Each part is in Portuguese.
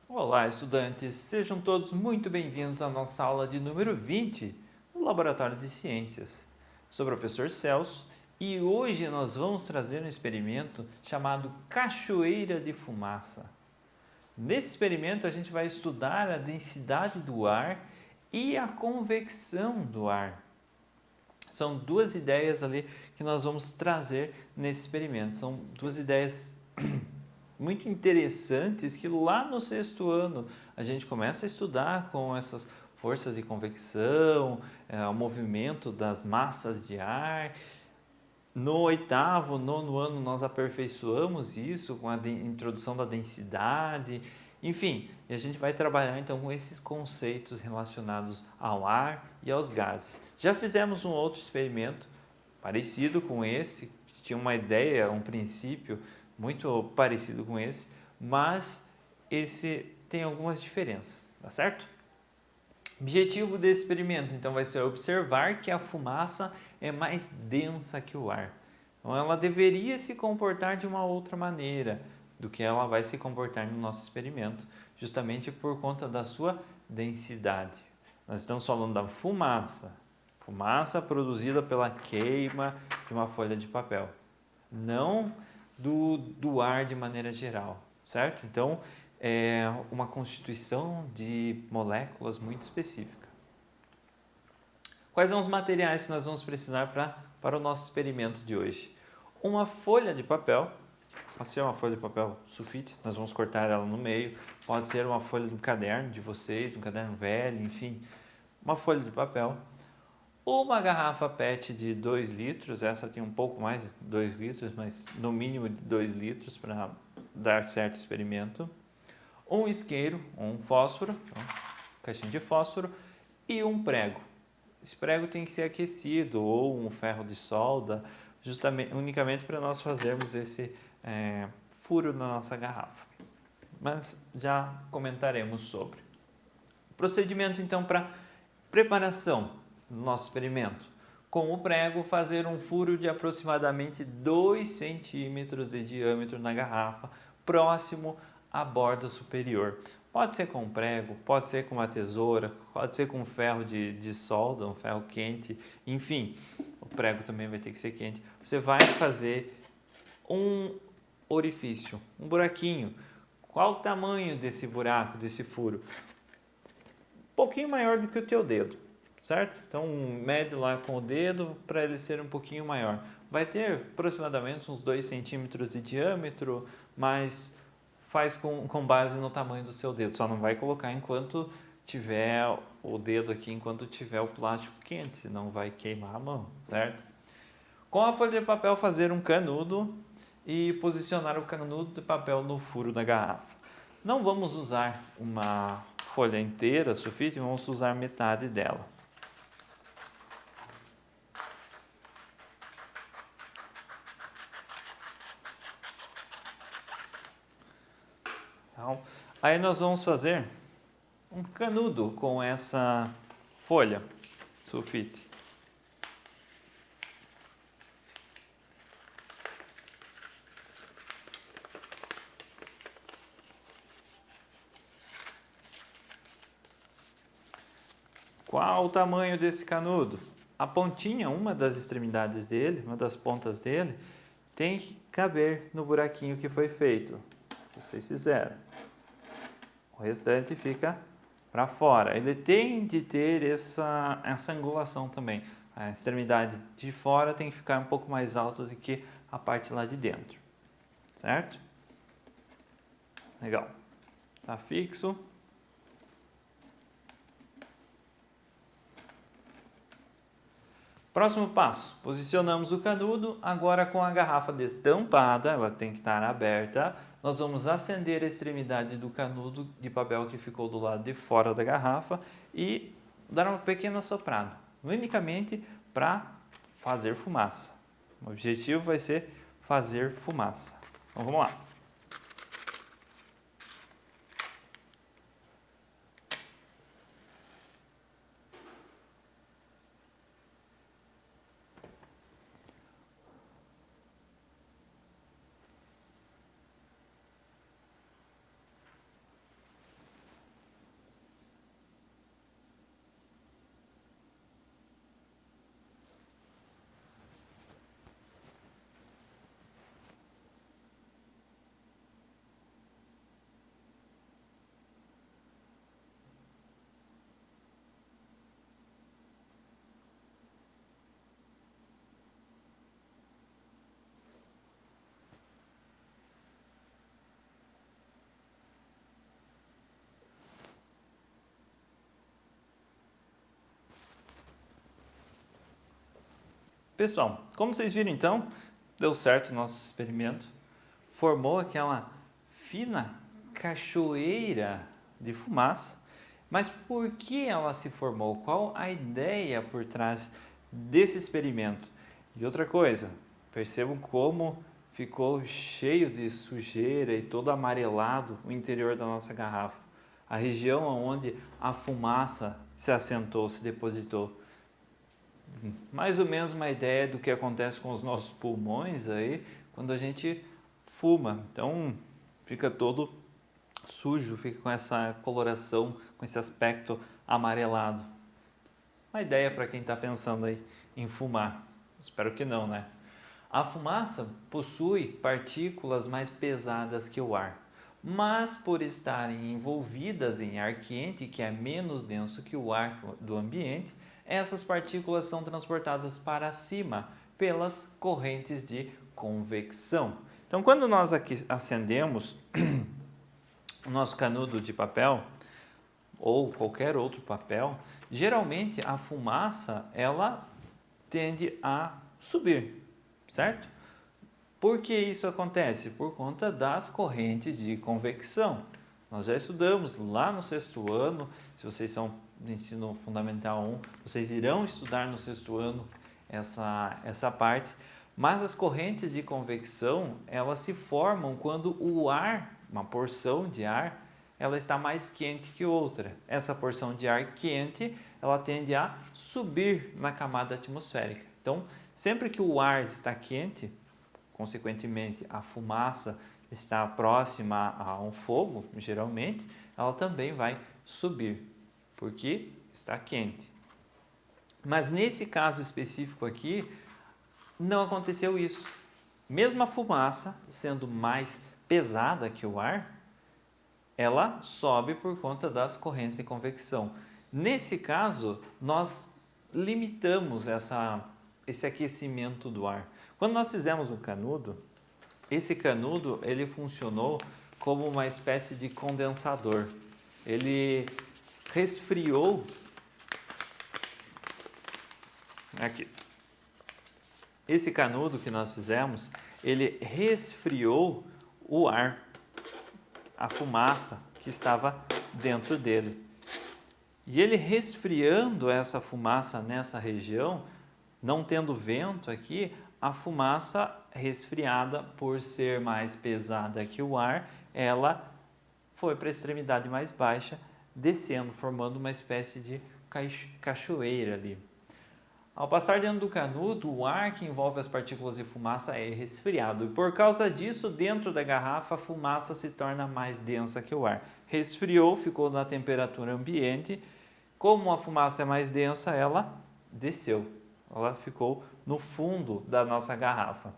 Olá, estudantes! Sejam todos muito bem-vindos à nossa aula de número 20 do Laboratório de Ciências. Sou o professor Celso e hoje nós vamos trazer um experimento chamado Cachoeira de Fumaça. Nesse experimento a gente vai estudar a densidade do ar e a convecção do ar. São duas ideias ali que nós vamos trazer nesse experimento. São duas ideias muito interessantes que lá no sexto ano a gente começa a estudar com essas forças de convecção, o movimento das massas de ar. No oitavo, nono ano nós aperfeiçoamos isso com a introdução da densidade, enfim, e a gente vai trabalhar então com esses conceitos relacionados ao ar e aos gases. Já fizemos um outro experimento parecido com esse, tinha uma ideia, um princípio muito parecido com esse, mas esse tem algumas diferenças, tá certo? O objetivo desse experimento, então, vai ser observar que a fumaça é mais densa que o ar. Então, ela deveria se comportar de uma outra maneira do que ela vai se comportar no nosso experimento, justamente por conta da sua densidade. Nós estamos falando da fumaça, fumaça produzida pela queima de uma folha de papel, não do ar de maneira geral, certo? Então, é uma constituição de moléculas muito específica. Quais são os materiais que nós vamos precisar para o nosso experimento de hoje? Uma folha de papel, pode ser uma folha de papel sulfite, nós vamos cortar ela no meio, pode ser uma folha do caderno de vocês, um caderno velho, enfim, uma folha de papel. Uma garrafa PET de 2 litros, essa tem um pouco mais de 2 litros, mas no mínimo de 2 litros para dar certo experimento. Um isqueiro, um fósforo, então, caixinha de fósforo, e um prego. Esse prego tem que ser aquecido ou um ferro de solda, justamente, unicamente para nós fazermos esse furo na nossa garrafa. Mas já comentaremos sobre. Procedimento então para preparação do nosso experimento. Com o prego, fazer um furo de aproximadamente 2 centímetros de diâmetro na garrafa, próximo à borda superior. Pode ser com prego, pode ser com uma tesoura, pode ser com ferro de solda, um ferro quente, enfim, o prego também vai ter que ser quente. Você vai fazer um orifício, um buraquinho. Qual o tamanho desse buraco, desse furo? Um pouquinho maior do que o teu dedo, certo? Então mede lá com o dedo para ele ser um pouquinho maior. Vai ter aproximadamente uns 2 centímetros de diâmetro, mas faz com base no tamanho do seu dedo. Só não vai colocar enquanto tiver o dedo aqui, enquanto tiver o plástico quente, senão vai queimar a mão, certo? Com a folha de papel fazer um canudo e posicionar o canudo de papel no furo da garrafa. Não vamos usar uma folha inteira sulfite, vamos usar metade dela. Então, aí nós vamos fazer um canudo com essa folha sulfite. Qual o tamanho desse canudo? A pontinha, uma das extremidades dele, uma das pontas dele, tem que caber no buraquinho que foi feito. Vocês fizeram. O restante fica para fora. Ele tem de ter essa angulação também. A extremidade de fora tem que ficar um pouco mais alta do que a parte lá de dentro. Certo? Legal. Tá fixo. Próximo passo, posicionamos o canudo, agora com a garrafa destampada, ela tem que estar aberta, nós vamos acender a extremidade do canudo de papel que ficou do lado de fora da garrafa e dar uma pequena soprada, unicamente para fazer fumaça. O objetivo vai ser fazer fumaça. Então vamos lá. Pessoal, como vocês viram então, deu certo o nosso experimento, formou aquela fina cachoeira de fumaça, mas por que ela se formou? Qual a ideia por trás desse experimento? E outra coisa, percebam como ficou cheio de sujeira e todo amarelado o interior da nossa garrafa. A região onde a fumaça se assentou, se depositou. Mais ou menos uma ideia do que acontece com os nossos pulmões aí quando a gente fuma. Então fica todo sujo, fica com essa coloração, com esse aspecto amarelado. Uma ideia para quem está pensando aí em fumar. Espero que não, né? A fumaça possui partículas mais pesadas que o ar, mas por estarem envolvidas em ar quente, que é menos denso que o ar do ambiente, essas partículas são transportadas para cima pelas correntes de convecção. Então, quando nós aqui acendemos o nosso canudo de papel ou qualquer outro papel, geralmente a fumaça ela tende a subir, certo? Por que isso acontece? Por conta das correntes de convecção. Nós já estudamos lá no sexto ano, se vocês são do ensino fundamental 1, vocês irão estudar no sexto ano essa parte, mas as correntes de convecção, elas se formam quando o ar, uma porção de ar, ela está mais quente que outra. Essa porção de ar quente, ela tende a subir na camada atmosférica. Então, sempre que o ar está quente, consequentemente a fumaça está próxima a um fogo, geralmente, ela também vai subir, porque está quente. Mas nesse caso específico aqui, não aconteceu isso. Mesmo a fumaça sendo mais pesada que o ar, ela sobe por conta das correntes de convecção. Nesse caso, nós limitamos esse aquecimento do ar. Quando nós fizemos um canudo, esse canudo ele funcionou como uma espécie de condensador. Ele resfriou aqui. Esse canudo que nós fizemos, ele resfriou o ar, a fumaça que estava dentro dele. E ele resfriando essa fumaça nessa região, não tendo vento aqui, a fumaça resfriada, por ser mais pesada que o ar, ela foi para a extremidade mais baixa, descendo, formando uma espécie de cachoeira ali. Ao passar dentro do canudo, o ar que envolve as partículas de fumaça é resfriado e por causa disso, dentro da garrafa, a fumaça se torna mais densa que o ar. Resfriou, ficou na temperatura ambiente. Como a fumaça é mais densa, ela desceu. Ela ficou no fundo da nossa garrafa.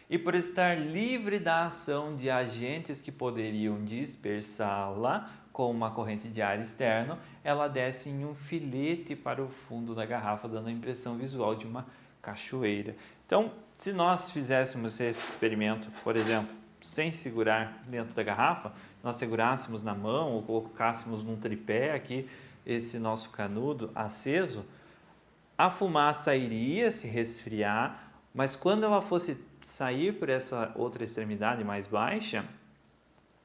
E por estar livre da ação de agentes que poderiam dispersá-la com uma corrente de ar externo, ela desce em um filete para o fundo da garrafa, dando a impressão visual de uma cachoeira. Então, se nós fizéssemos esse experimento, por exemplo, sem segurar dentro da garrafa, nós segurássemos na mão ou colocássemos num tripé aqui esse nosso canudo aceso, a fumaça iria se resfriar, mas quando ela fosse sair por essa outra extremidade mais baixa,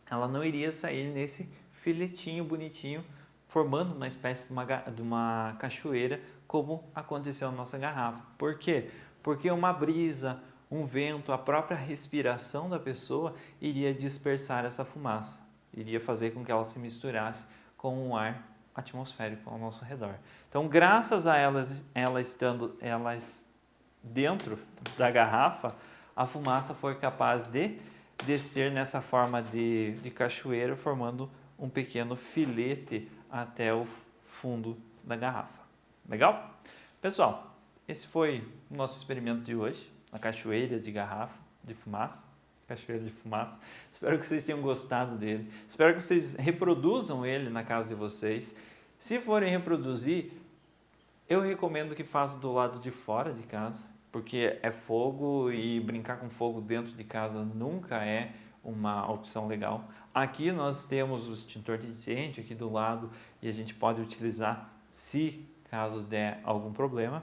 ela não iria sair nesse filetinho bonitinho, formando uma espécie de uma cachoeira, como aconteceu na nossa garrafa. Por quê? Porque uma brisa, um vento, a própria respiração da pessoa iria dispersar essa fumaça, iria fazer com que ela se misturasse com o ar atmosférico ao nosso redor. Então, graças a ela estando dentro da garrafa, a fumaça foi capaz de descer nessa forma de cachoeira, formando um pequeno filete até o fundo da garrafa. Legal? Pessoal, esse foi o nosso experimento de hoje, a cachoeira de garrafa de fumaça. Cachoeira de fumaça. Espero que vocês tenham gostado dele. Espero que vocês reproduzam ele na casa de vocês. Se forem reproduzir, eu recomendo que façam do lado de fora de casa, porque é fogo e brincar com fogo dentro de casa nunca é uma opção legal. Aqui nós temos o extintor de incêndio aqui do lado e a gente pode utilizar se caso der algum problema.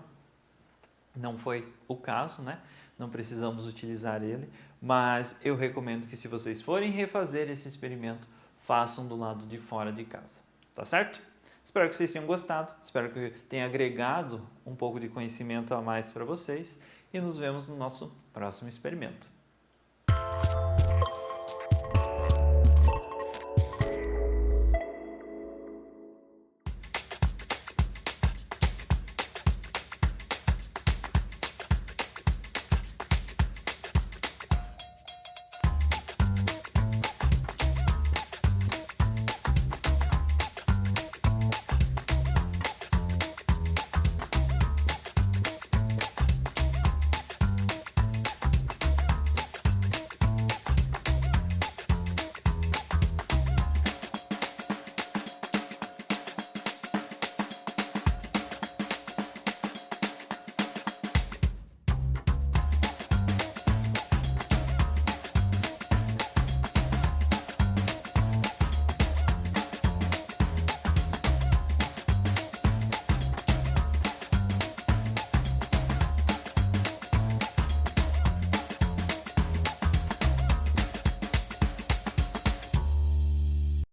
Não foi o caso, né? Não precisamos utilizar ele, mas eu recomendo que se vocês forem refazer esse experimento, façam do lado de fora de casa, tá certo? Espero que vocês tenham gostado, espero que tenha agregado um pouco de conhecimento a mais para vocês e nos vemos no nosso próximo experimento.